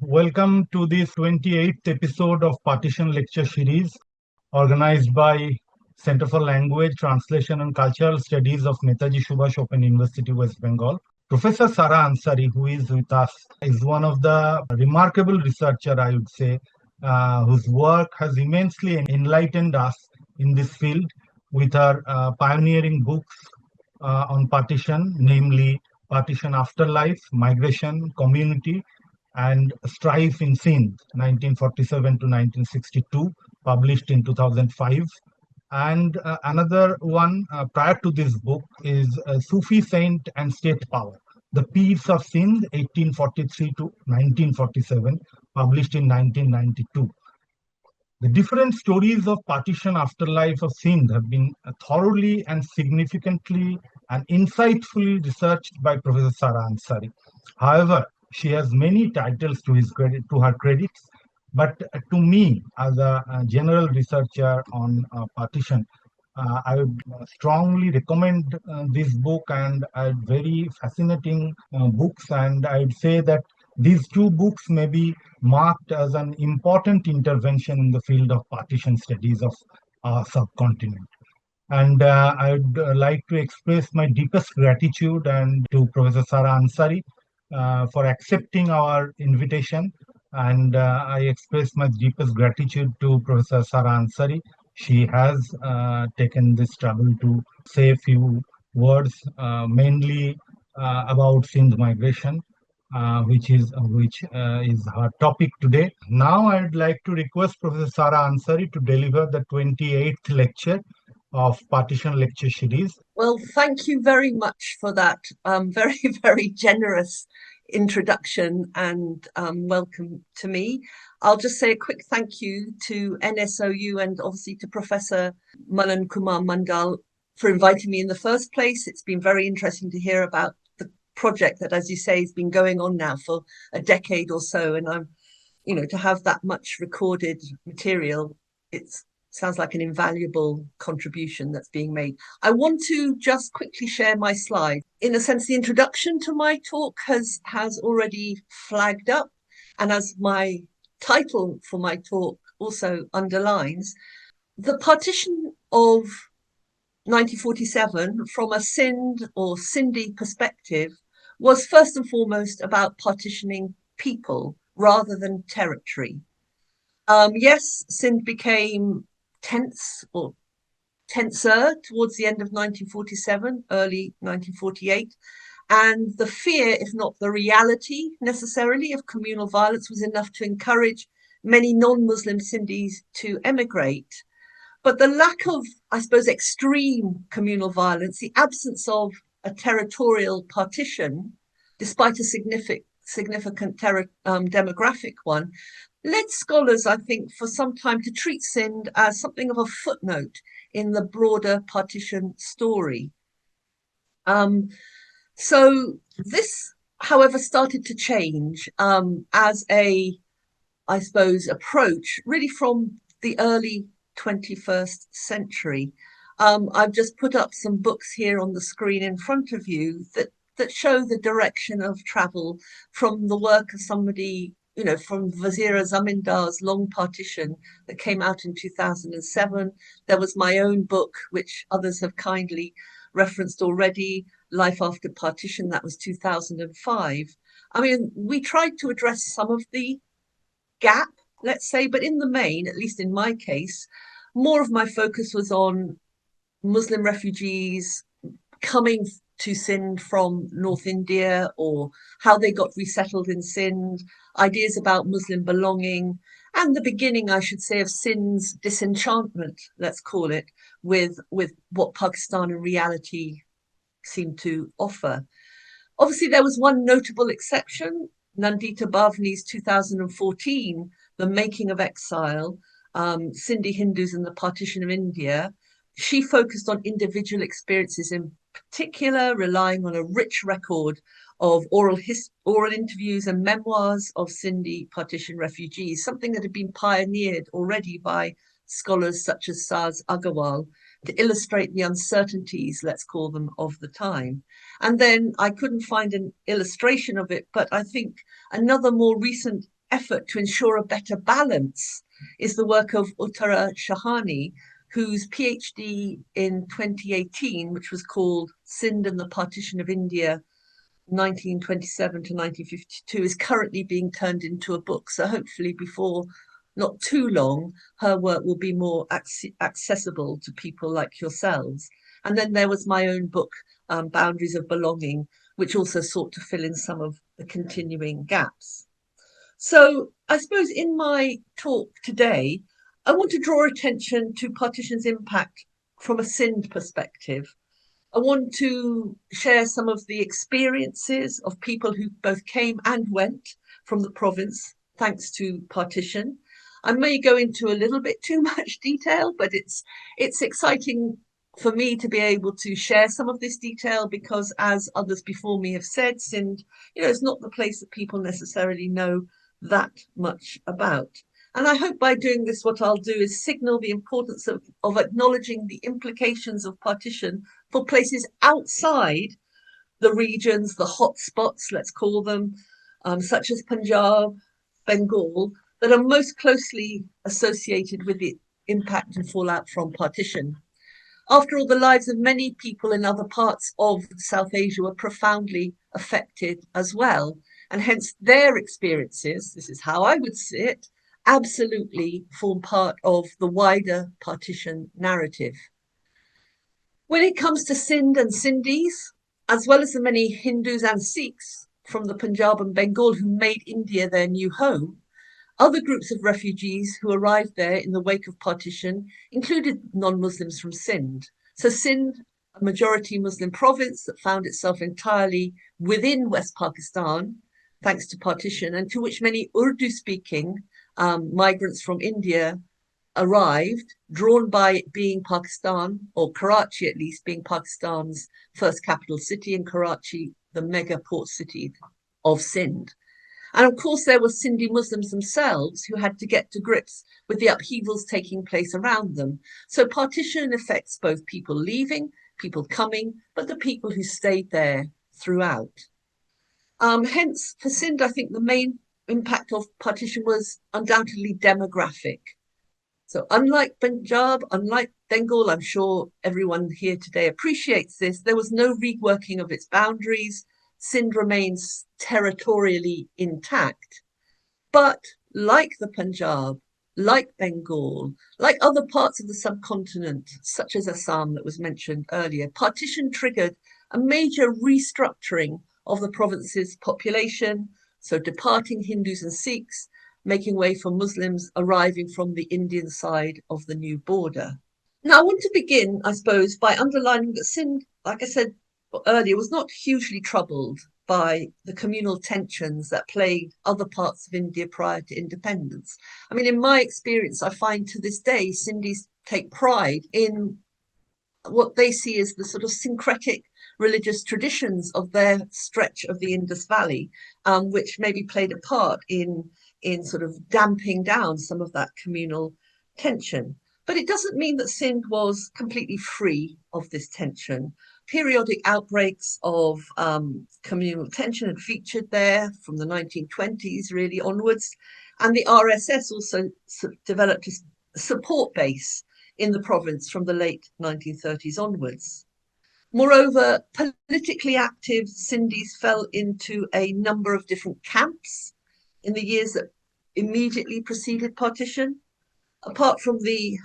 Welcome to this 28th episode of Partition Lecture Series organized by Center for Language, Translation and Cultural Studies of Netaji Subhash Open University, West Bengal. Professor Sara Ansari, who is with us, is one of the remarkable researcher, I would say, whose work has immensely enlightened us in this field with her pioneering books on partition, namely Partition Afterlife, Migration, Community, and Strife in Sindh, 1947 to 1962, published in 2005. And another one prior to this book is Sufi Saint and State Power, The Peers of Sindh, 1843 to 1947, published in 1992. The different stories of partition afterlife of Sindh have been thoroughly and significantly and insightfully researched by Professor Sara Ansari. However, she has many titles to her credits, but to me, as a general researcher on partition, I would strongly recommend this book and very fascinating books. And I would say that these two books may be marked as an important intervention in the field of partition studies of our subcontinent. And I would like to express my deepest gratitude and to Professor Sara Ansari for accepting our invitation. And I express my deepest gratitude to Professor Sara Ansari. She has taken this trouble to say a few words, mainly about Sindh migration, which is her topic today. Now, I'd like to request Professor Sara Ansari to deliver the 28th lecture of Partition Lecture Series. Well, thank you very much for that very, very generous introduction and welcome to me. I'll just say a quick thank you to NSOU and obviously to Professor Malan Kumar Mandal for inviting me in the first place. It's been very interesting to hear about the project that, as you say, has been going on now for a decade or so. And to have that much recorded material, it's sounds like an invaluable contribution that's being made. I want to just quickly share my slide. In a sense, the introduction to my talk has already flagged up. And as my title for my talk also underlines, the partition of 1947 from a Sindh or Sindhi perspective was first and foremost about partitioning people rather than territory. Yes, Sindh became tense or tenser towards the end of 1947, early 1948. And the fear, if not the reality necessarily, of communal violence was enough to encourage many non-Muslim Sindhis to emigrate. But the lack of, I suppose, extreme communal violence, the absence of a territorial partition, despite a significant demographic one, led scholars, I think, for some time to treat Sindh as something of a footnote in the broader partition story. So this, however, started to change as a, I suppose, approach really from the early 21st century. I've just put up some books here on the screen in front of you that show the direction of travel from the work of somebody, from Wazira Zamindar's Long Partition that came out in 2007. There was my own book, which others have kindly referenced already, Life After Partition, that was 2005. I mean, we tried to address some of the gap, let's say, but in the main, at least in my case, more of my focus was on Muslim refugees coming to Sindh from North India, or how they got resettled in Sindh, ideas about Muslim belonging, and the beginning, I should say, of Sindh's disenchantment, let's call it, with what Pakistan in reality seemed to offer. Obviously, there was one notable exception, Nandita Bhavani's 2014, The Making of Exile, Sindhi Hindus and the Partition of India. She focused on individual experiences, in particular, relying on a rich record of oral interviews and memoirs of Sindhi partition refugees, something that had been pioneered already by scholars such as Saz Agarwal to illustrate the uncertainties, let's call them, of the time. And then I couldn't find an illustration of it, but I think another more recent effort to ensure a better balance is the work of Uttara Shahani, whose PhD in 2018, which was called Sindh and the Partition of India, 1927 to 1952, is currently being turned into a book. So hopefully before not too long, her work will be more accessible to people like yourselves. And then there was my own book, Boundaries of Belonging, which also sought to fill in some of the continuing gaps. So I suppose in my talk today, I want to draw attention to partition's impact from a Sindh perspective. I want to share some of the experiences of people who both came and went from the province thanks to partition. I may go into a little bit too much detail, but it's exciting for me to be able to share some of this detail because, as others before me have said, Sindh, it's not the place that people necessarily know that much about. And I hope by doing this, what I'll do is signal the importance of acknowledging the implications of partition for places outside the regions, the hotspots, let's call them, such as Punjab, Bengal, that are most closely associated with the impact and fallout from partition. After all, the lives of many people in other parts of South Asia were profoundly affected as well. And hence their experiences, this is how I would see it, absolutely form part of the wider partition narrative. When it comes to Sindh and Sindhis, as well as the many Hindus and Sikhs from the Punjab and Bengal who made India their new home, other groups of refugees who arrived there in the wake of partition included non-Muslims from Sindh. So Sindh, a majority Muslim province that found itself entirely within West Pakistan, thanks to partition, and to which many Urdu-speaking migrants from India arrived, drawn by being Pakistan, or Karachi at least, being Pakistan's first capital city, and Karachi, the mega port city of Sindh. And of course, there were Sindhi Muslims themselves who had to get to grips with the upheavals taking place around them. So partition affects both people leaving, people coming, but the people who stayed there throughout. Hence, for Sindh, I think the main impact of partition was undoubtedly demographic. So unlike Punjab, unlike Bengal, I'm sure everyone here today appreciates this, there was no reworking of its boundaries. Sindh remains territorially intact. But like the Punjab, like Bengal, like other parts of the subcontinent, such as Assam that was mentioned earlier, partition triggered a major restructuring of the province's population, so departing Hindus and Sikhs, making way for Muslims arriving from the Indian side of the new border. Now, I want to begin, I suppose, by underlining that Sindh, like I said earlier, was not hugely troubled by the communal tensions that plagued other parts of India prior to independence. I mean, in my experience, I find to this day, Sindhis take pride in what they see as the sort of syncretic religious traditions of their stretch of the Indus Valley, which maybe played a part in sort of damping down some of that communal tension. But it doesn't mean that Sindh was completely free of this tension. Periodic outbreaks of communal tension had featured there from the 1920s really onwards, and the RSS also developed a support base in the province from the late 1930s onwards. Moreover, politically active Sindhis fell into a number of different camps in the years that immediately preceded partition. Apart from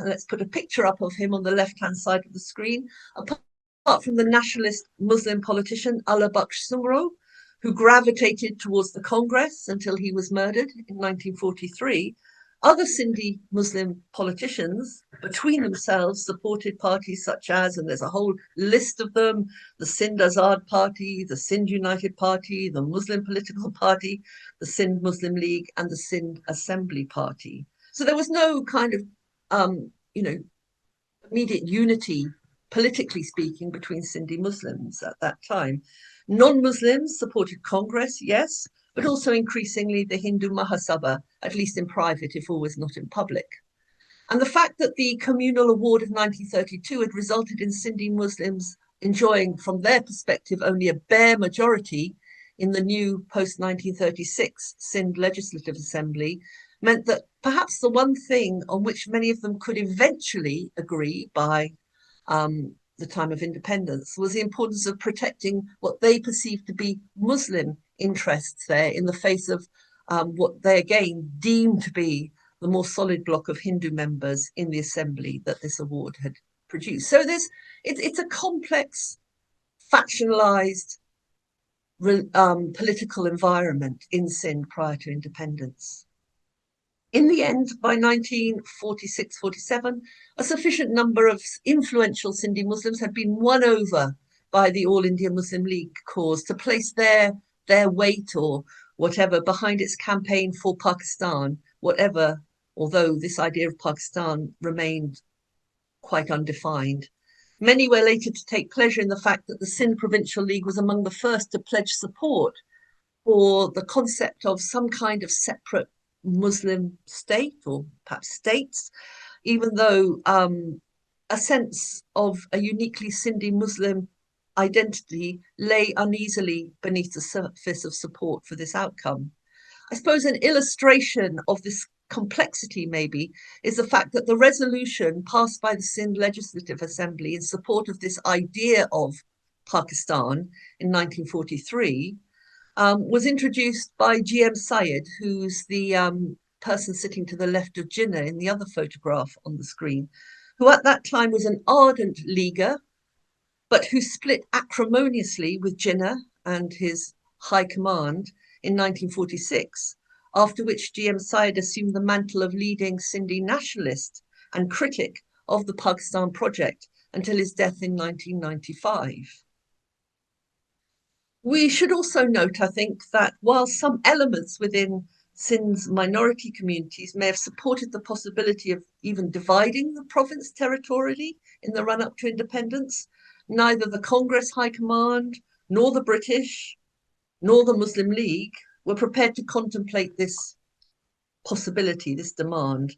let's put a picture up of him on the left-hand side of the screen, apart from the nationalist Muslim politician Allah Bakhsh Sumro, who gravitated towards the Congress until he was murdered in 1943, other Sindhi Muslim politicians between themselves supported parties such as, and there's a whole list of them, the Sindh Azad Party, the Sindh United Party, the Muslim Political Party, the Sindh Muslim League, and the Sindh Assembly Party. So there was no kind of, immediate unity, politically speaking, between Sindhi Muslims at that time. Non-Muslims supported Congress, yes, but also increasingly the Hindu Mahasabha, at least in private, if always not in public. And the fact that the communal award of 1932 had resulted in Sindhi Muslims enjoying, from their perspective, only a bare majority in the new post-1936 Sindh Legislative Assembly meant that perhaps the one thing on which many of them could eventually agree by the time of independence was the importance of protecting what they perceived to be Muslim interests there in the face of what they again deemed to be the more solid block of Hindu members in the assembly that this award had produced. So it's a complex, factionalized political environment in Sindh prior to independence. In the end, by 1946-47, a sufficient number of influential Sindhi Muslims had been won over by the All India Muslim League cause to place their weight or whatever behind its campaign for Pakistan, whatever, although this idea of Pakistan remained quite undefined. Many were later to take pleasure in the fact that the Sindh Provincial League was among the first to pledge support for the concept of some kind of separate Muslim state, or perhaps states, even though a sense of a uniquely Sindhi Muslim identity lay uneasily beneath the surface of support for this outcome. I suppose an illustration of this complexity maybe is the fact that the resolution passed by the Sindh Legislative Assembly in support of this idea of Pakistan in 1943 was introduced by G.M. Syed, who's the person sitting to the left of Jinnah in the other photograph on the screen, who at that time was an ardent Leaguer, but who split acrimoniously with Jinnah and his high command in 1946, after which G.M. Syed assumed the mantle of leading Sindhi nationalist and critic of the Pakistan project until his death in 1995. We should also note, I think, that while some elements within Sindh's minority communities may have supported the possibility of even dividing the province territorially in the run-up to independence, neither the Congress High Command, nor the British, nor the Muslim League were prepared to contemplate this possibility, this demand.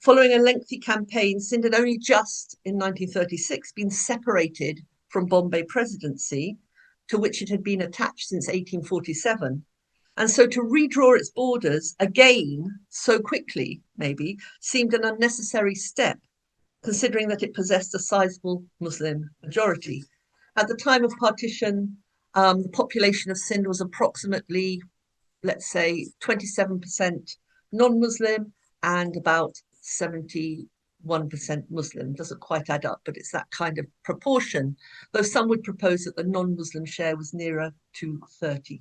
Following a lengthy campaign, Sindh had only just, in 1936, been separated from Bombay Presidency, to which it had been attached since 1847. And so to redraw its borders again so quickly, maybe, seemed an unnecessary step, considering that it possessed a sizable Muslim majority. At the time of partition, the population of Sindh was approximately, let's say, 27% non-Muslim and about 71% Muslim. Doesn't quite add up, but it's that kind of proportion, though some would propose that the non-Muslim share was nearer to 30%.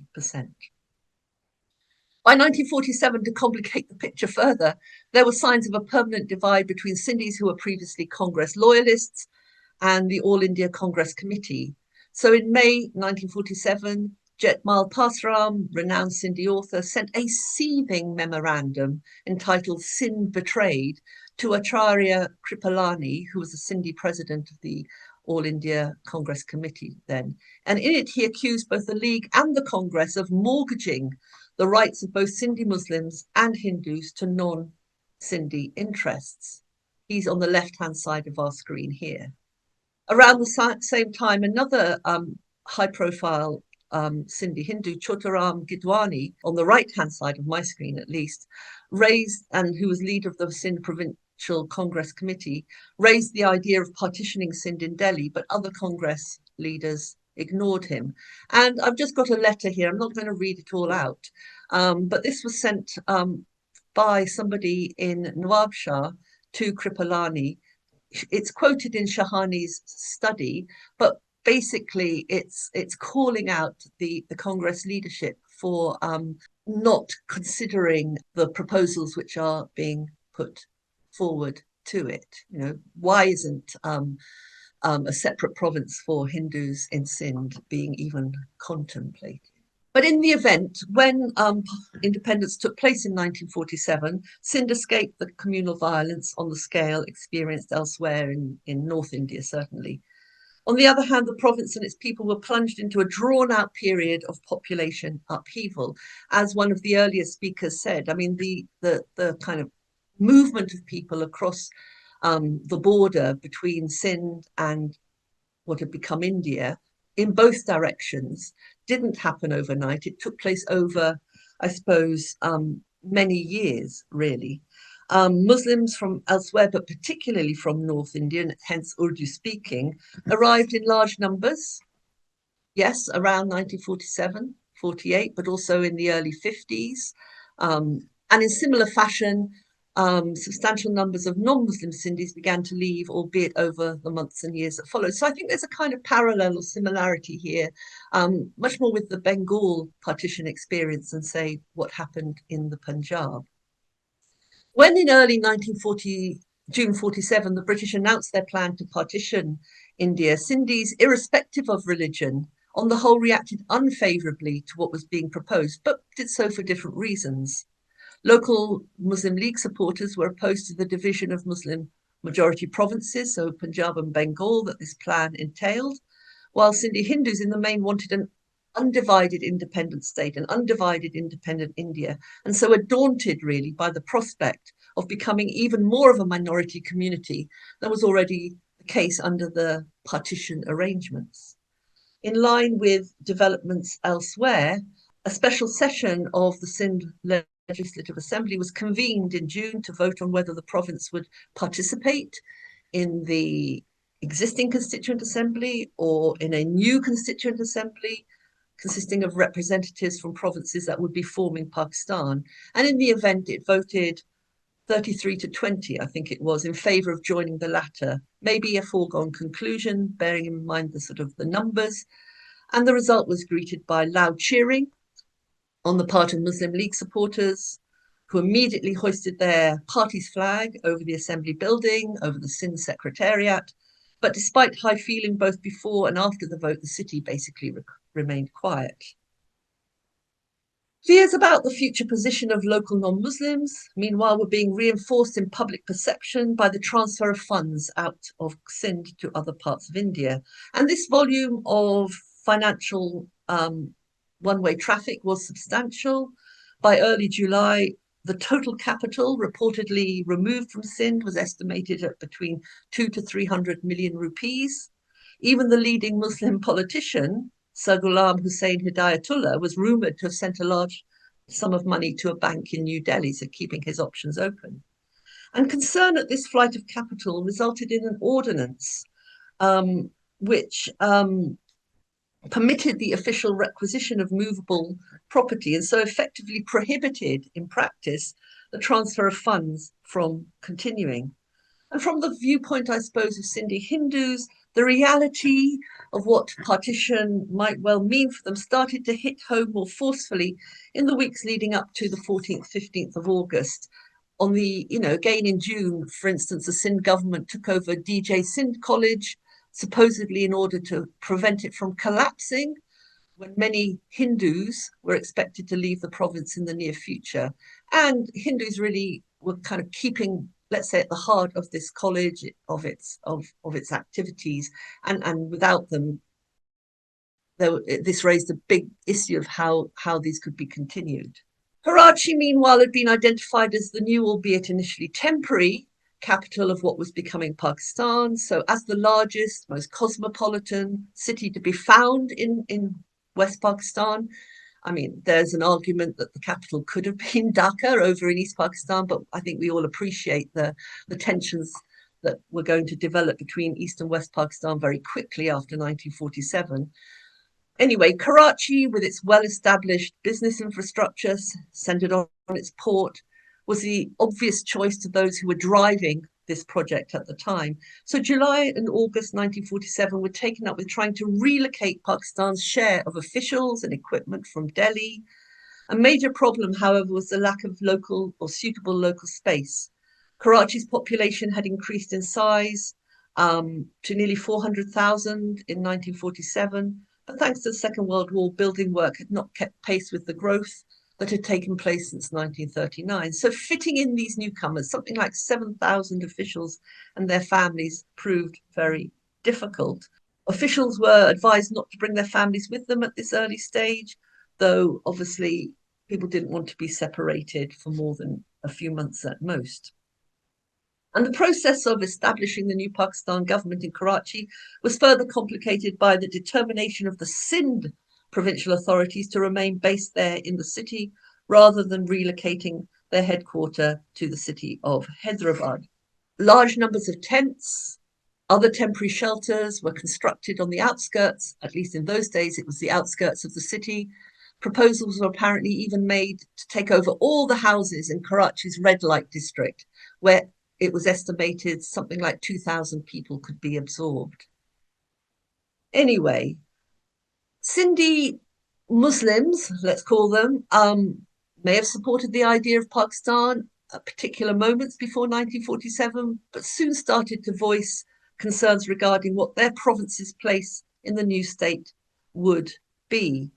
By 1947, to complicate the picture further, there were signs of a permanent divide between Sindhis who were previously Congress loyalists and the All India Congress Committee. So in May 1947, Jetmal Pasram, renowned Sindhi author, sent a seething memorandum entitled Sindh Betrayed to Acharya Kripalani, who was the Sindhi president of the All India Congress Committee then. And in it, he accused both the League and the Congress of mortgaging the rights of both Sindhi Muslims and Hindus to non-Sindhi interests. He's on the left-hand side of our screen here. Around the same time, another high-profile Sindhi Hindu, Chotaram Gidwani, on the right-hand side of my screen at least, raised, and who was leader of the Sindh Provincial Congress Committee, raised the idea of partitioning Sindh in Delhi, but other Congress leaders ignored him. And I've just got a letter here. I'm not going to read it all out, but this was sent by somebody in Nawabshah to Kripalani. It's quoted in Shahani's study, but basically it's calling out the Congress leadership for not considering the proposals which are being put forward to it. You know, why isn't a separate province for Hindus in Sindh being even contemplated? But in the event, when independence took place in 1947, Sindh escaped the communal violence on the scale experienced elsewhere in North India, certainly. On the other hand, the province and its people were plunged into a drawn-out period of population upheaval. As one of the earlier speakers said, I mean, the kind of movement of people across the border between Sindh and what had become India in both directions didn't happen overnight. It took place over, I suppose, many years, really. Muslims from elsewhere, but particularly from North India, and hence Urdu speaking, arrived in large numbers. Yes, around 1947, 48, but also in the early 50s. And in similar fashion, substantial numbers of non-Muslim Sindhis began to leave, albeit over the months and years that followed. So I think there's a kind of parallel or similarity here, much more with the Bengal partition experience than, say, what happened in the Punjab. When in early 1940, June 47, the British announced their plan to partition India, Sindhis, irrespective of religion, on the whole reacted unfavourably to what was being proposed, but did so for different reasons. Local Muslim League supporters were opposed to the division of Muslim majority provinces, so Punjab and Bengal, that this plan entailed, while Sindhi Hindus in the main wanted an undivided independent state, an undivided independent India, and so were daunted really by the prospect of becoming even more of a minority community than was already the case under the partition arrangements. In line with developments elsewhere, a special session of the Sindh Legislative Assembly was convened in June to vote on whether the province would participate in the existing Constituent Assembly or in a new Constituent Assembly consisting of representatives from provinces that would be forming Pakistan. And in the event, it voted 33 to 20, I think it was, in favour of joining the latter. Maybe a foregone conclusion, bearing in mind the sort of the numbers. And the result was greeted by loud cheering on the part of Muslim League supporters, who immediately hoisted their party's flag over the Assembly building, over the Sindh Secretariat. But despite high feeling both before and after the vote, the city basically remained quiet. Fears about the future position of local non-Muslims, meanwhile, were being reinforced in public perception by the transfer of funds out of Sindh to other parts of India. And this volume of financial one-way traffic was substantial. By early July, the total capital reportedly removed from Sindh was estimated at between 200 to 300 million rupees. Even the leading Muslim politician, Sir Ghulam Hussain Hidayatullah, was rumoured to have sent a large sum of money to a bank in New Delhi, so keeping his options open. And concern at this flight of capital resulted in an ordinance which permitted the official requisition of movable property and so effectively prohibited, in practice, the transfer of funds from continuing. And from the viewpoint, I suppose, of Sindhi Hindus, the reality of what partition might well mean for them started to hit home more forcefully in the weeks leading up to the 14th, 15th of August. On the, again in June, for instance, the Sindh government took over DJ Sindh College, supposedly in order to prevent it from collapsing, when many Hindus were expected to leave the province in the near future. And Hindus really were kind of keeping, let's say, at the heart of this college, of its activities, and without them, this raised a big issue of how these could be continued. Karachi, meanwhile, had been identified as the new, albeit initially temporary, capital of what was becoming Pakistan. So as the largest, most cosmopolitan city to be found in West Pakistan, I mean, there's an argument that the capital could have been Dhaka over in East Pakistan, but I think we all appreciate the tensions that were going to develop between East and West Pakistan very quickly after 1947. Anyway, Karachi, with its well-established business infrastructure centered on its port, was the obvious choice to those who were driving this project at the time. So July and August 1947 were taken up with trying to relocate Pakistan's share of officials and equipment from Delhi. A major problem, however, was the lack of local or suitable local space. Karachi's population had increased in size to nearly 400,000 in 1947, but thanks to the Second World War, building work had not kept pace with the growth that had taken place since 1939. So fitting in these newcomers, something like 7,000 officials and their families, proved very difficult. Officials were advised not to bring their families with them at this early stage, though obviously people didn't want to be separated for more than a few months at most. And the process of establishing the new Pakistan government in Karachi was further complicated by the determination of the Sindh provincial authorities to remain based there in the city rather than relocating their headquarters to the city of Hyderabad. Large numbers of tents, other temporary shelters were constructed on the outskirts, at least in those days it was the outskirts of the city. Proposals were apparently even made to take over all the houses in Karachi's red light district, where it was estimated something like 2,000 people could be absorbed. Anyway, Sindhi Muslims, let's call them, may have supported the idea of Pakistan at particular moments before 1947, but soon started to voice concerns regarding what their province's place in the new state would be.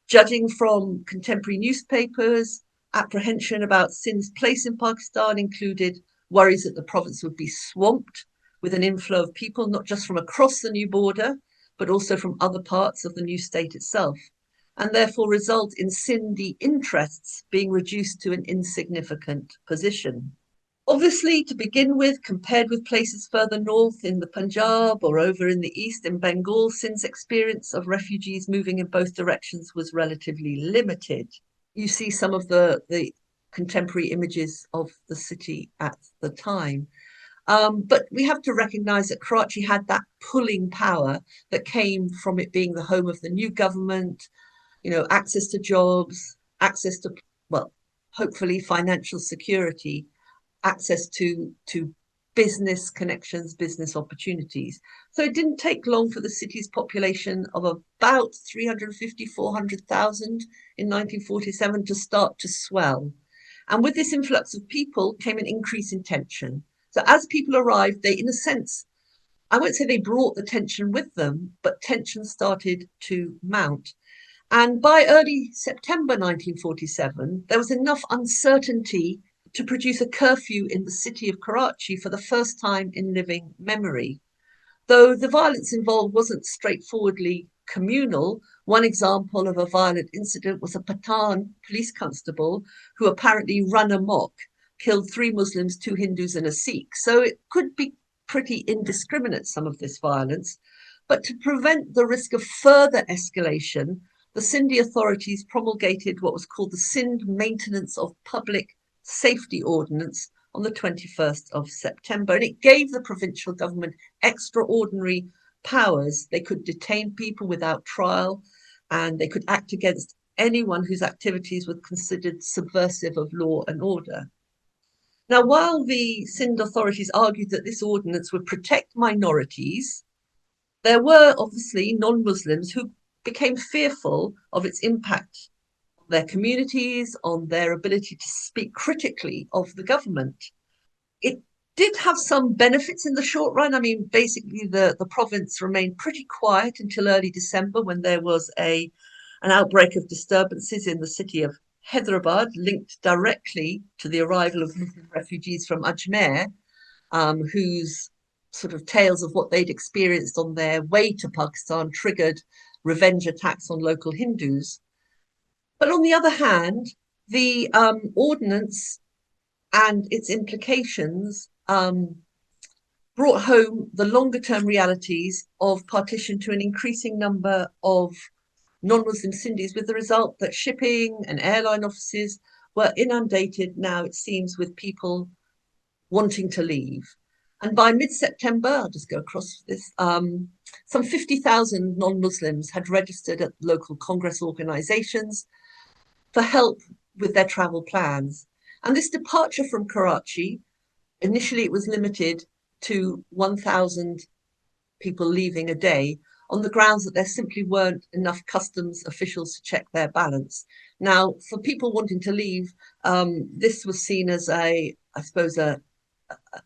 Judging from contemporary newspapers, apprehension about Sindh's place in Pakistan included worries that the province would be swamped with an inflow of people, not just from across the new border, but also from other parts of the new state itself, and therefore result in Sindhi interests being reduced to an insignificant position. Obviously, to begin with, compared with places further north in the Punjab or over in the east in Bengal, Sindh's experience of refugees moving in both directions was relatively limited. You see some of the contemporary images of the city at the time. But we have to recognize that Karachi had that pulling power that came from it being the home of the new government, access to jobs, access to, well, hopefully financial security, access to business connections, business opportunities. So it didn't take long for the city's population of about 350, 400,000 in 1947 to start to swell. And with this influx of people came an increase in tension. So as people arrived, they, in a sense, I won't say they brought the tension with them, but tension started to mount. And by early September 1947, there was enough uncertainty to produce a curfew in the city of Karachi for the first time in living memory. Though the violence involved wasn't straightforwardly communal, one example of a violent incident was a Pathan police constable who apparently ran amok, killed 3 Muslims, 2 Hindus and a Sikh. So it could be pretty indiscriminate, some of this violence. But to prevent the risk of further escalation, the Sindhi authorities promulgated what was called the Sindh Maintenance of Public Safety Ordinance on the 21st of September. And it gave the provincial government extraordinary powers. They could detain people without trial, and they could act against anyone whose activities were considered subversive of law and order. Now, while the Sindh authorities argued that this ordinance would protect minorities, there were obviously non-Muslims who became fearful of its impact on their communities, on their ability to speak critically of the government. It did have some benefits in the short run. I mean, basically the province remained pretty quiet until early December, when there was an outbreak of disturbances in the city of Hyderabad, linked directly to the arrival of Muslim refugees from Ajmer, whose sort of tales of what they'd experienced on their way to Pakistan triggered revenge attacks on local Hindus. But on the other hand, the ordinance and its implications brought home the longer term realities of partition to an increasing number of non-Muslim Sindhis, with the result that shipping and airline offices were inundated now, it seems, with people wanting to leave. And by mid-September, I'll just go across this, some 50,000 non-Muslims had registered at local Congress organizations for help with their travel plans. And this departure from Karachi, initially it was limited to 1,000 people leaving a day, on the grounds that there simply weren't enough customs officials to check their balance. Now, for people wanting to leave, this was seen as an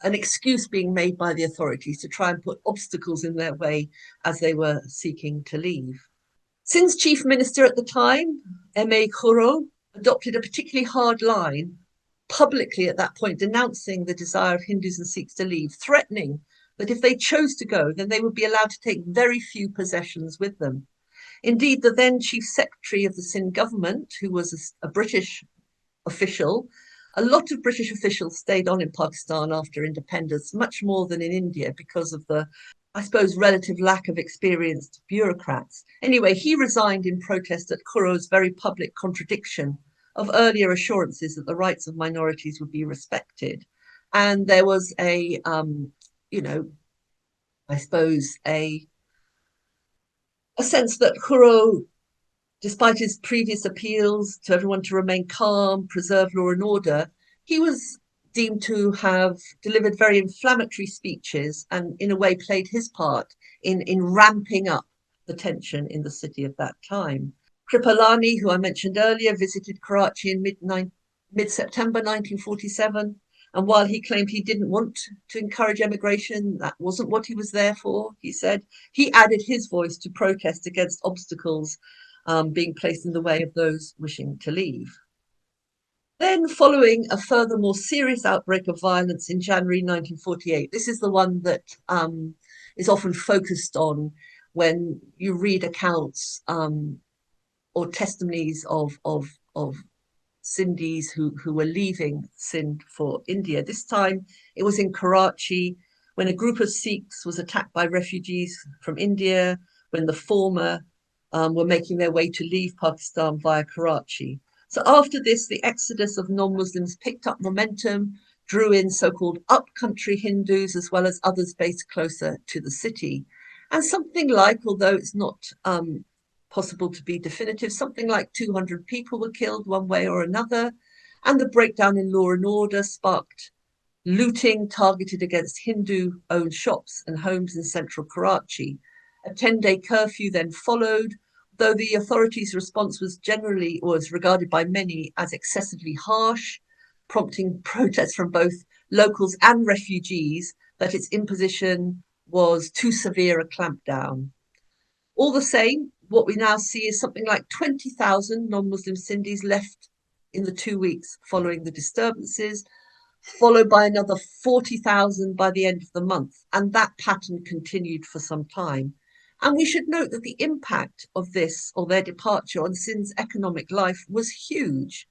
excuse being made by the authorities to try and put obstacles in their way as they were seeking to leave. Sindh's chief minister at the time, M.A. Khurro, adopted a particularly hard line publicly at that point, denouncing the desire of Hindus and Sikhs to leave, threatening that if they chose to go, then they would be allowed to take very few possessions with them. Indeed, the then chief secretary of the Sindh government, who was a British official, a lot of British officials stayed on in Pakistan after independence, much more than in India, because of the I suppose, relative lack of experienced bureaucrats. Anyway, he resigned in protest at Kuro's very public contradiction of earlier assurances that the rights of minorities would be respected. And there was I suppose, a sense that Kuro, despite his previous appeals to everyone to remain calm, preserve law and order, he was deemed to have delivered very inflammatory speeches and in a way played his part in ramping up the tension in the city at that time. Kripalani, who I mentioned earlier, visited Karachi in mid-September 1947. And while he claimed he didn't want to encourage emigration, that wasn't what he was there for, he said, he added his voice to protest against obstacles being placed in the way of those wishing to leave. Then, following a further more serious outbreak of violence in January 1948, this is the one that is often focused on when you read accounts or testimonies of Sindhis who were leaving Sindh for India. This time it was in Karachi when a group of Sikhs was attacked by refugees from India, when the former were making their way to leave Pakistan via Karachi. So after this, the exodus of non-Muslims picked up momentum, drew in so-called upcountry Hindus as well as others based closer to the city. And something like, although it's not possible to be definitive, something like 200 people were killed one way or another. And the breakdown in law and order sparked looting targeted against Hindu-owned shops and homes in central Karachi. A 10-day curfew then followed, though the authorities' response was regarded by many as excessively harsh, prompting protests from both locals and refugees that its imposition was too severe a clampdown. All the same, what we now see is something like 20,000 non-Muslim Sindhis left in the 2 weeks following the disturbances, followed by another 40,000 by the end of the month. And that pattern continued for some time. And we should note that the impact of this or their departure on Sindh's economic life was huge.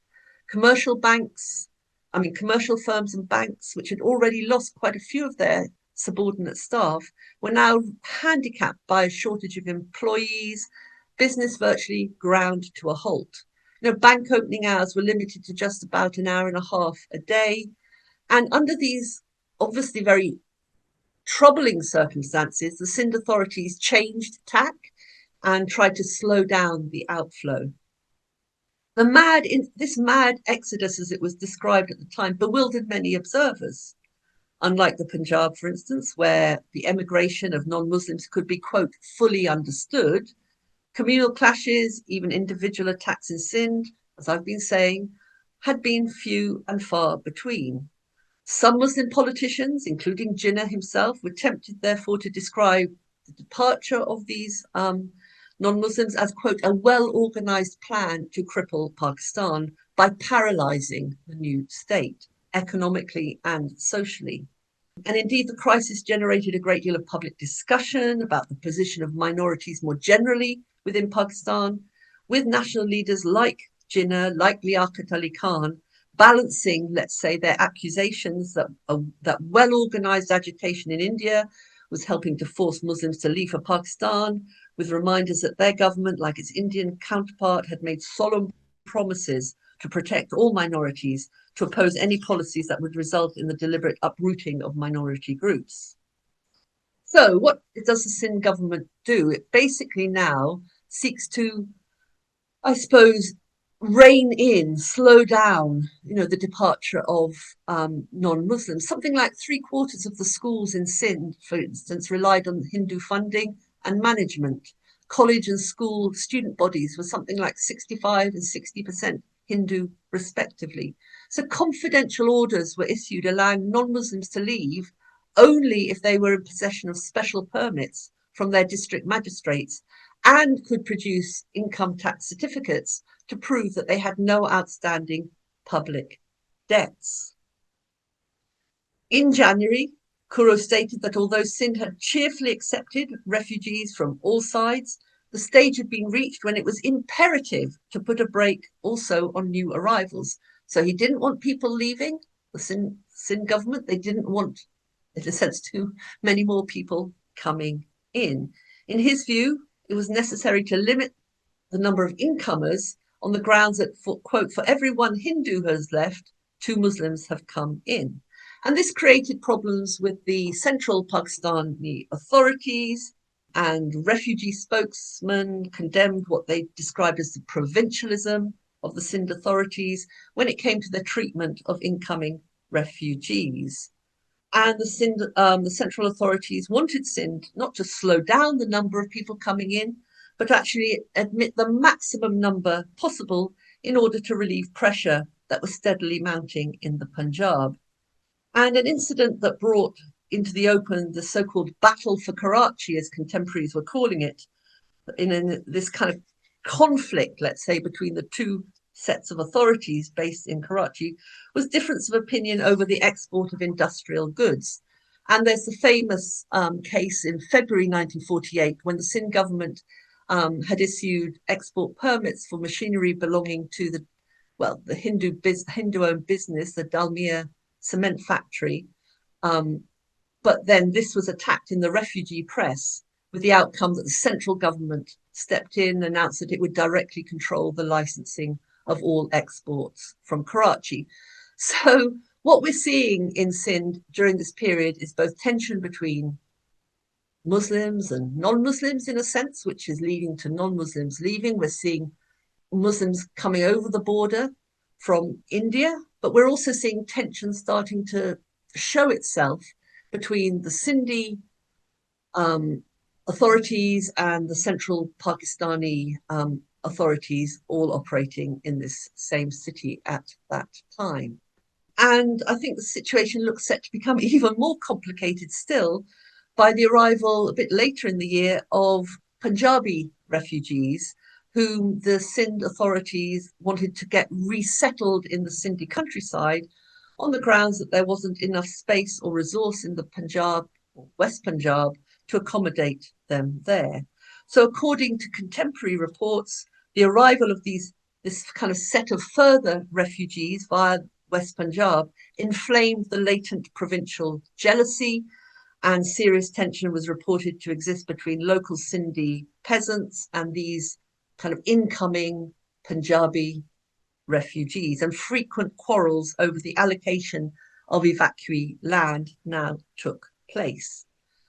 Commercial firms and banks, which had already lost quite a few of their subordinate staff, were now handicapped by a shortage of employees. Business virtually ground to a halt. Bank opening hours were limited to just about an hour and a half a day. And under these obviously very troubling circumstances, the Sindh authorities changed tack and tried to slow down the outflow. This mad exodus, as it was described at the time, bewildered many observers. Unlike the Punjab, for instance, where the emigration of non-Muslims could be, quote, fully understood, communal clashes, even individual attacks in Sindh, as I've been saying, had been few and far between. Some Muslim politicians, including Jinnah himself, were tempted, therefore, to describe the departure of these non-Muslims as, quote, a well-organized plan to cripple Pakistan by paralyzing the new state, economically and socially. And indeed, the crisis generated a great deal of public discussion about the position of minorities more generally within Pakistan, with national leaders like Jinnah, like Liaquat Ali Khan, balancing, let's say, their accusations that well-organized agitation in India was helping to force Muslims to leave for Pakistan, with reminders that their government, like its Indian counterpart, had made solemn promises to protect all minorities, to oppose any policies that would result in the deliberate uprooting of minority groups. So what does the Sindh government do? It basically now seeks to, I suppose, rein in, slow down, the departure of non-Muslims. Something like 3/4 of the schools in Sindh, for instance, relied on Hindu funding and management. College and school student bodies were something like 65% and 60% Hindu, respectively. So confidential orders were issued allowing non-Muslims to leave only if they were in possession of special permits from their district magistrates and could produce income tax certificates to prove that they had no outstanding public debts. In January, Kuro stated that although Sindh had cheerfully accepted refugees from all sides, the stage had been reached when it was imperative to put a brake also on new arrivals. So he didn't want people leaving, the Sindh government. They didn't want, in a sense, too many more people coming in. In his view, it was necessary to limit the number of incomers on the grounds that, quote, for every one Hindu who has left, 2 Muslims have come in. And this created problems with the central Pakistani authorities, and refugee spokesmen condemned what they described as the provincialism of the Sindh authorities when it came to the treatment of incoming refugees. And the central authorities wanted Sindh not to slow down the number of people coming in, but actually admit the maximum number possible in order to relieve pressure that was steadily mounting in the Punjab. And an incident that brought into the open the so-called battle for Karachi, as contemporaries were calling it, in this kind of conflict, let's say, between the two sets of authorities based in Karachi, was difference of opinion over the export of industrial goods. And there's the famous case in February 1948 when the Sindh government had issued export permits for machinery belonging to the Hindu-owned business, the Dalmia cement factory. But then this was attacked in the refugee press, with the outcome that the central government stepped in and announced that it would directly control the licensing of all exports from Karachi. So what we're seeing in Sindh during this period is both tension between Muslims and non-Muslims in a sense, which is leading to non-Muslims leaving. We're seeing Muslims coming over the border from India, but we're also seeing tension starting to show itself between the Sindhi authorities and the central Pakistani authorities, all operating in this same city at that time. And I think the situation looks set to become even more complicated still by the arrival a bit later in the year of Punjabi refugees whom the Sindh authorities wanted to get resettled in the Sindhi countryside on the grounds that there wasn't enough space or resource in the Punjab or West Punjab to accommodate them there. So according to contemporary reports, the arrival of this kind of set of further refugees via West Punjab inflamed the latent provincial jealousy, and serious tension was reported to exist between local Sindhi peasants and these kind of incoming Punjabi refugees, and frequent quarrels over the allocation of evacuee land now took place.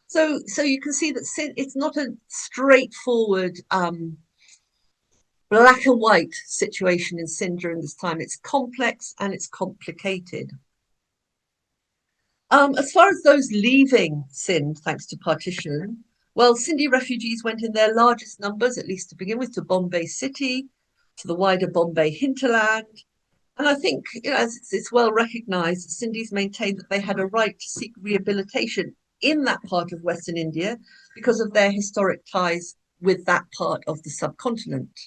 So you can see that it's not a straightforward black and white situation in Sindh during this time. It's complex and it's complicated. As far as those leaving Sindh, thanks to partition, well, Sindhi refugees went in their largest numbers, at least to begin with, to Bombay City, to the wider Bombay hinterland. And I think, as it's well recognized, Sindhis maintained that they had a right to seek rehabilitation in that part of Western India because of their historic ties with that part of the subcontinent.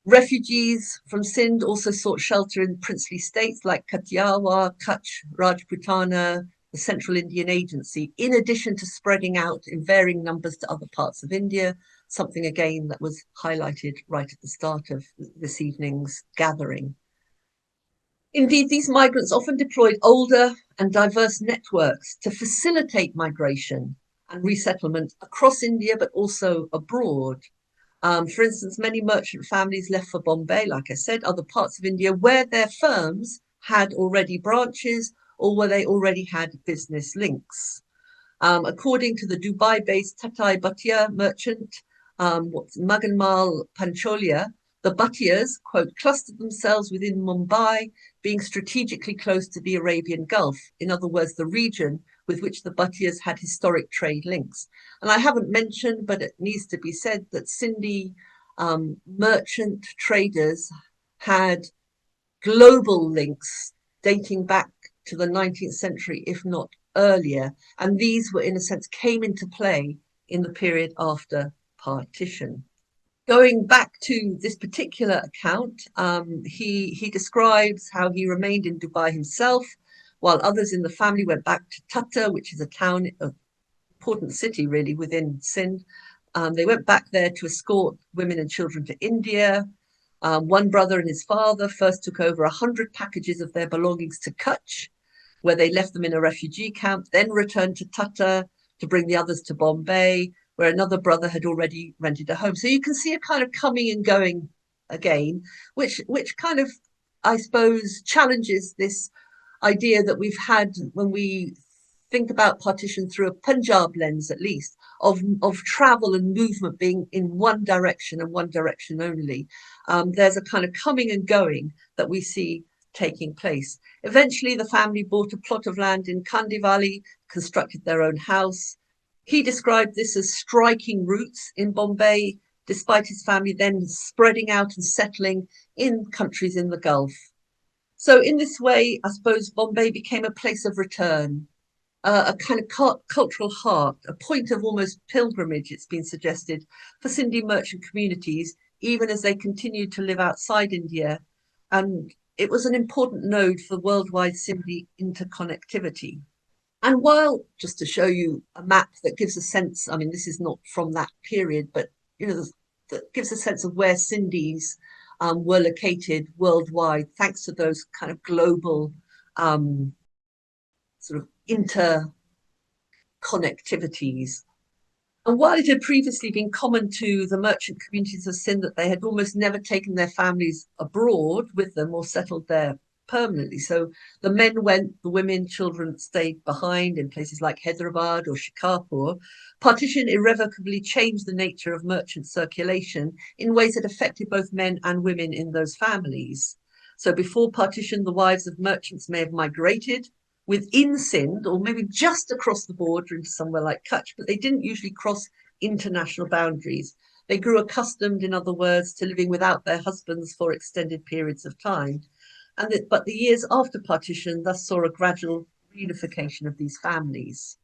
Refugees from Sindh also sought shelter in princely states like Kathiawar, Kutch, Rajputana, the Central Indian Agency, in addition to spreading out in varying numbers to other parts of India, something again that was highlighted right at the start of this evening's gathering. Indeed, these migrants often deployed older and diverse networks to facilitate migration and resettlement across India, but also abroad. For instance, many merchant families left for Bombay, like I said, other parts of India where their firms had already branches or where they already had business links. According to the Dubai-based Tatai Bhatia merchant, Maganmal Pancholia, the Bhatias, quote, clustered themselves within Mumbai, being strategically close to the Arabian Gulf, in other words, the region with which the Bhatias had historic trade links. And I haven't mentioned, but it needs to be said, that Sindhi merchant traders had global links dating back to the 19th century, if not earlier. And these were, in a sense, came into play in the period after partition. Going back to this particular account, he describes how he remained in Dubai himself, while others in the family went back to Tata, which is a town, an important city really within Sindh. They went back there to escort women and children to India. One brother and his father first took over 100 packages of their belongings to Kutch, where they left them in a refugee camp, then returned to Tata to bring the others to Bombay, where another brother had already rented a home. So you can see a kind of coming and going again, which kind of, I suppose, challenges this idea that we've had when we think about partition through a Punjab lens, at least, of travel and movement being in one direction and one direction only. There's a kind of coming and going that we see taking place. Eventually, the family bought a plot of land in Kandivali, constructed their own house. He described this as striking roots in Bombay, despite his family then spreading out and settling in countries in the Gulf. So in this way, I suppose Bombay became a place of return, a kind of cultural heart, a point of almost pilgrimage, it's been suggested, for Sindhi merchant communities, even as they continued to live outside India. And it was an important node for worldwide Sindhi interconnectivity. And while, just to show you a map that gives a sense, I mean, this is not from that period, but, you know, that gives a sense of where Sindhis were located worldwide, thanks to those kind of global sort of interconnectivities. And while it had previously been common to the merchant communities of Sindh that they had almost never taken their families abroad with them or settled there permanently. So the men went, the women, children stayed behind in places like Hyderabad or Shikarpur. Partition irrevocably changed the nature of merchant circulation in ways that affected both men and women in those families. So before partition, the wives of merchants may have migrated within Sindh or maybe just across the border into somewhere like Kutch, but they didn't usually cross international boundaries. They grew accustomed, in other words, to living without their husbands for extended periods of time. But the years after partition thus saw a gradual reunification of these families.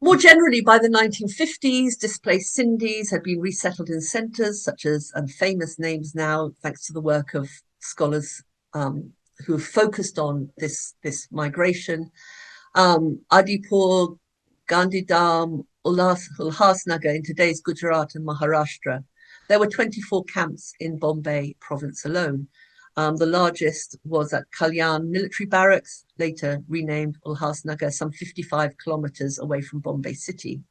More generally, by the 1950s, displaced Sindhis had been resettled in centres such as, and famous names now, thanks to the work of scholars who have focused on this migration. Adipur, Gandhidham, Ulhasnagar in today's Gujarat and Maharashtra. There were 24 camps in Bombay province alone. The largest was at Kalyan Military Barracks, later renamed Ulhasnagar, some 55 kilometers away from Bombay city.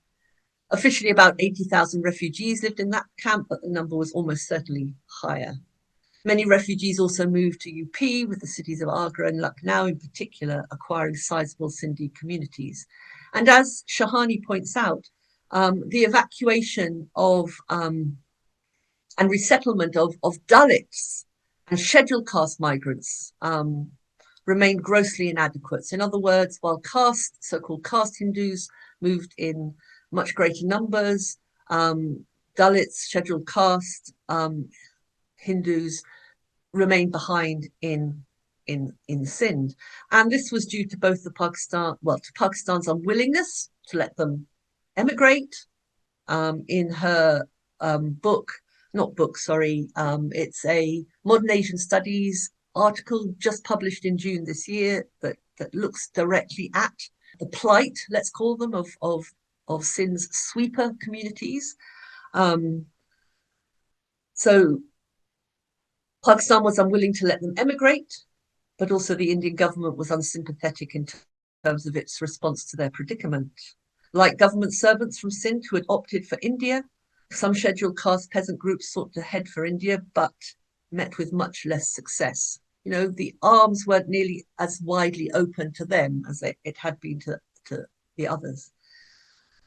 Officially, about 80,000 refugees lived in that camp, but the number was almost certainly higher. Many refugees also moved to UP, with the cities of Agra and Lucknow in particular acquiring sizable Sindhi communities. And as Shahani points out, the evacuation of and resettlement of Dalits and scheduled caste migrants remained grossly inadequate. So in other words, while so-called caste Hindus moved in much greater numbers, Dalits, scheduled caste Hindus remained behind in Sindh. And this was due to both Pakistan's unwillingness to let them emigrate. In her it's a Modern Asian Studies article just published in June this year that looks directly at the plight, let's call them, of Sindh's sweeper communities. So Pakistan was unwilling to let them emigrate, but also the Indian government was unsympathetic in terms of its response to their predicament. Like government servants from Sindh who had opted for India, some scheduled caste peasant groups sought to head for India, but met with much less success. You know, the arms weren't nearly as widely open to them as it had been to the others.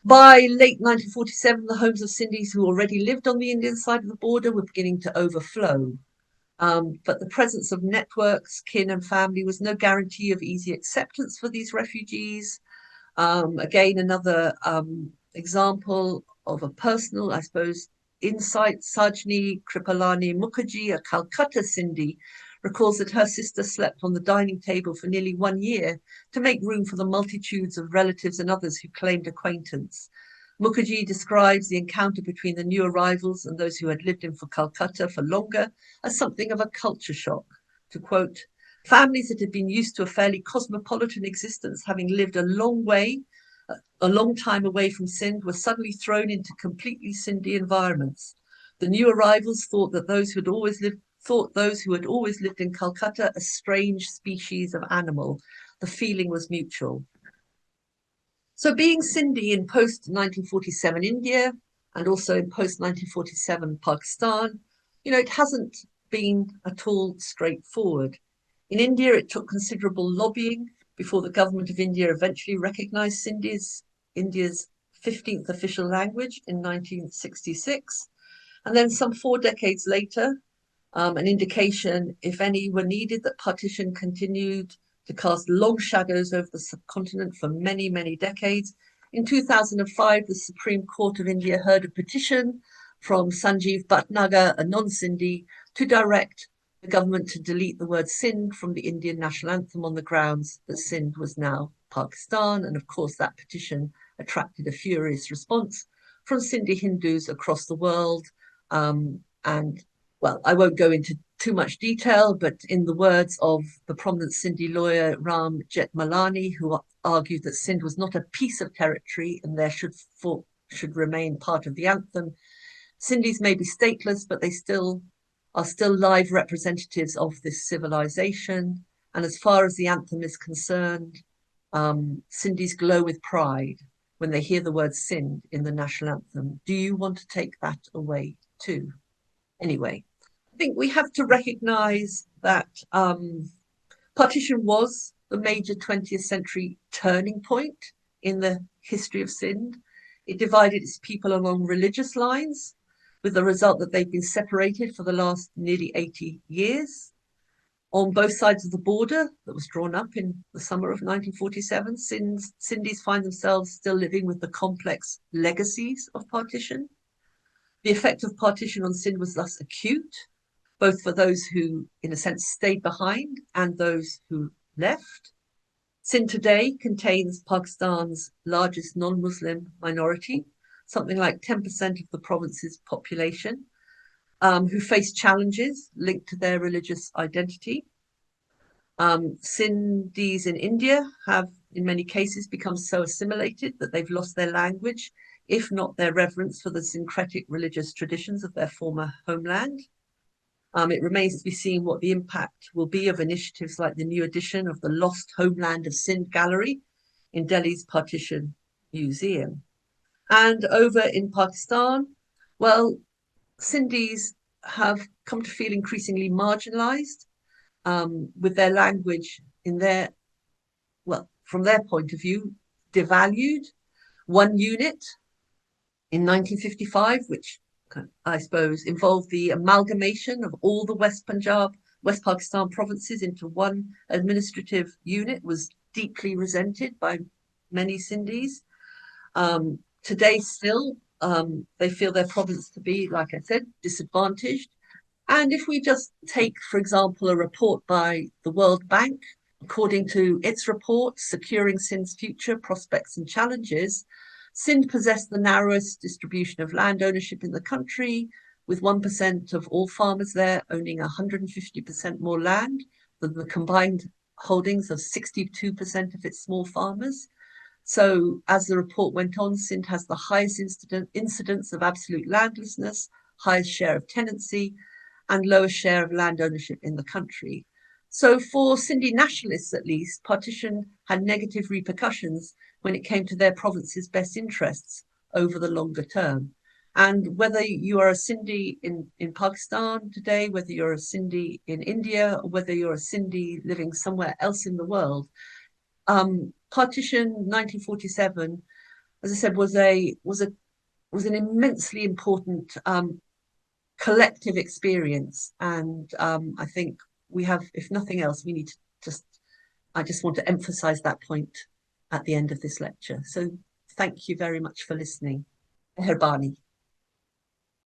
By late 1947, the homes of Sindhis who already lived on the Indian side of the border were beginning to overflow. But the presence of networks, kin and family was no guarantee of easy acceptance for these refugees. Again, another example of a personal, I suppose, insight. Sajni Kripalani Mukherjee, a Calcutta Sindhi, recalls that her sister slept on the dining table for nearly 1 year to make room for the multitudes of relatives and others who claimed acquaintance. Mukherjee describes the encounter between the new arrivals and those who had lived in Calcutta for longer as something of a culture shock. To quote, families that had been used to a fairly cosmopolitan existence, having lived a long time away from Sindh, were suddenly thrown into completely Sindhi environments. The new arrivals thought those who had always lived in Calcutta a strange species of animal. The feeling was mutual. So being Sindhi in post-1947 India and also in post-1947 Pakistan, it hasn't been at all straightforward. In India, it took considerable lobbying before the government of India eventually recognized Sindhi as India's 15th official language in 1966. And then some 4 decades later, an indication, if any, were needed that partition continued to cast long shadows over the subcontinent for many, many decades. In 2005, the Supreme Court of India heard a petition from Sanjeev Bhatnagar, a non-Sindhi, to direct the government to delete the word Sindh from the Indian national anthem on the grounds that Sindh was now Pakistan. And of course, that petition attracted a furious response from Sindhi Hindus across the world. Well, I won't go into too much detail, but in the words of the prominent Sindhi lawyer Ram Jethmalani, who argued that Sindh was not a piece of territory and there should remain part of the anthem, Sindhis may be stateless, but they are still live representatives of this civilization. And as far as the anthem is concerned, Sindhis glow with pride when they hear the word Sindh in the national anthem. Do you want to take that away too? Anyway, I think we have to recognize that partition was the major 20th century turning point in the history of Sindh. It divided its people along religious lines, with the result that they've been separated for the last nearly 80 years. On both sides of the border that was drawn up in the summer of 1947, Sindhis find themselves still living with the complex legacies of partition. The effect of partition on Sindh was thus acute, both for those who, in a sense, stayed behind and those who left. Sindh today contains Pakistan's largest non-Muslim minority, something like 10% of the province's population, who face challenges linked to their religious identity. Sindhis in India have, in many cases, become so assimilated that they've lost their language, if not their reverence for the syncretic religious traditions of their former homeland. It remains to be seen what the impact will be of initiatives like the new edition of the Lost Homeland of Sindh Gallery in Delhi's Partition Museum. And over in Pakistan, well, Sindhis have come to feel increasingly marginalized, with their language from their point of view, devalued. One unit in 1955, which I suppose involved the amalgamation of all the West Pakistan provinces into one administrative unit, was deeply resented by many Sindhis. Today still, they feel their province to be, like I said, disadvantaged. And if we just take, for example, a report by the World Bank, according to its report, Securing Sindh's Future, Prospects and Challenges, Sindh possessed the narrowest distribution of land ownership in the country, with 1% of all farmers there owning 150% more land than the combined holdings of 62% of its small farmers. So, as the report went on, Sindh has the highest incidence of absolute landlessness, highest share of tenancy, and lowest share of land ownership in the country. So for Sindhi nationalists, at least, partition had negative repercussions when it came to their province's best interests over the longer term. And whether you are a Sindhi in Pakistan today, whether you're a Sindhi in India, or whether you're a Sindhi living somewhere else in the world, partition 1947, as I said, was an immensely important collective experience. And I think we have, if nothing else, we need to I just want to emphasize that point at the end of this lecture. So thank you very much for listening. Meherbani.